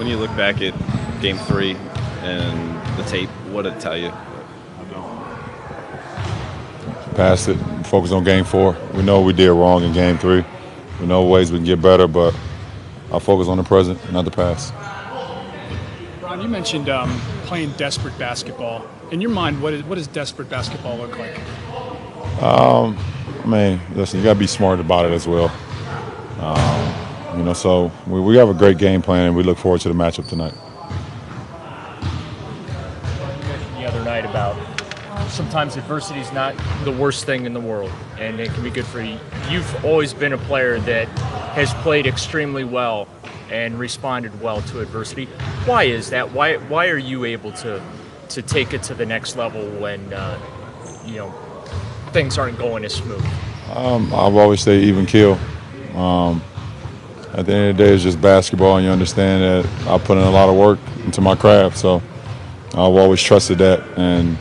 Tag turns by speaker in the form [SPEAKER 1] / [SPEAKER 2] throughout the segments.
[SPEAKER 1] When you look back at Game 3 and the tape, what did it tell you?
[SPEAKER 2] Pass it, focus on Game 4. We know we did wrong in Game 3. We know ways we can get better, but I'll focus on the present, not the past.
[SPEAKER 3] Ron, you mentioned playing desperate basketball. In your mind, what does desperate basketball look like?
[SPEAKER 2] I mean, listen, you got to be smart about it as well. So we have a great game plan, and we look forward to the matchup tonight.
[SPEAKER 4] You mentioned the other night about sometimes adversity is not the worst thing in the world, and it can be good for you. You've always been a player that has played extremely well and responded well to adversity. Why is that? Why are you able to take it to the next level when things aren't going as smooth?
[SPEAKER 2] I've always say even kill. At the end of the day, it's just basketball, and you understand that I put in a lot of work into my craft. So I've always trusted that, and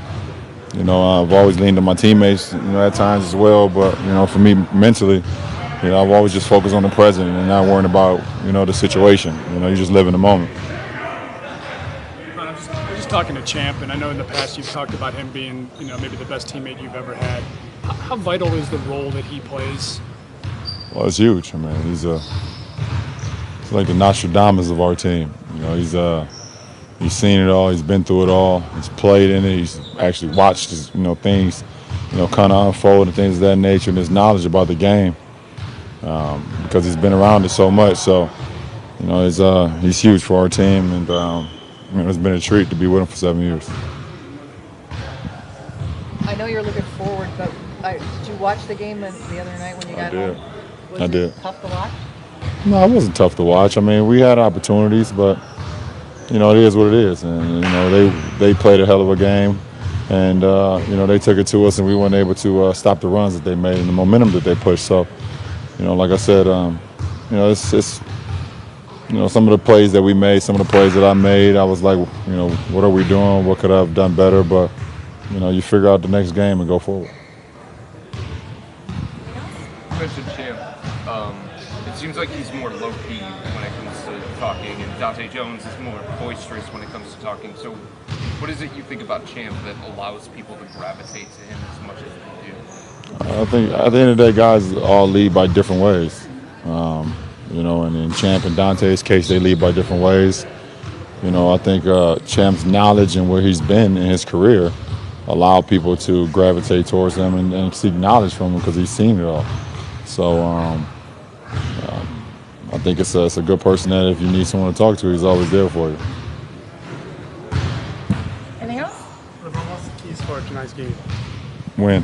[SPEAKER 2] I've always leaned on my teammates, at times as well. But for me mentally, I've always just focused on the present and not worrying about the situation. You just live in the moment.
[SPEAKER 3] I was just talking to Champ, and I know in the past you've talked about him being maybe the best teammate you've ever had. How vital is the role that he plays?
[SPEAKER 2] Well, it's huge. I mean, he's like the Nostradamus of our team. He's seen it all. He's been through it all. He's played in it. He's actually watched things, kind of unfold and things of that nature, and his knowledge about the game because he's been around it so much. So, he's huge for our team, and it's been a treat to be with him for 7 years.
[SPEAKER 5] I know you're looking forward, but did you watch the game the other night when you got home?
[SPEAKER 2] I did.
[SPEAKER 5] Was it tough to watch?
[SPEAKER 2] No, it wasn't tough to watch. I mean, we had opportunities, but it is what it is. And they played a hell of a game, and they took it to us, and we weren't able to stop the runs that they made and the momentum that they pushed. So, like I said, it's some of the plays that we made, some of the plays that I made, I was like, what are we doing? What could I have done better? But you figure out the next game and go forward.
[SPEAKER 6] You mentioned Champ. It seems like he's more low-key when it comes to talking, and Dante Jones is more boisterous when it comes to talking. So what is it you think about Champ that allows people to gravitate to him as much as they do?
[SPEAKER 2] I think at the end of the day, guys all lead by different ways. And in Champ and Dante's case, they lead by different ways. I think Champ's knowledge and where he's been in his career allow people to gravitate towards him and seek knowledge from him because he's seen it all. So I think it's a good person that if you need someone to talk to, he's always there for you.
[SPEAKER 5] Anything else?
[SPEAKER 3] LeBron, what's the keys for tonight's game?
[SPEAKER 2] Win.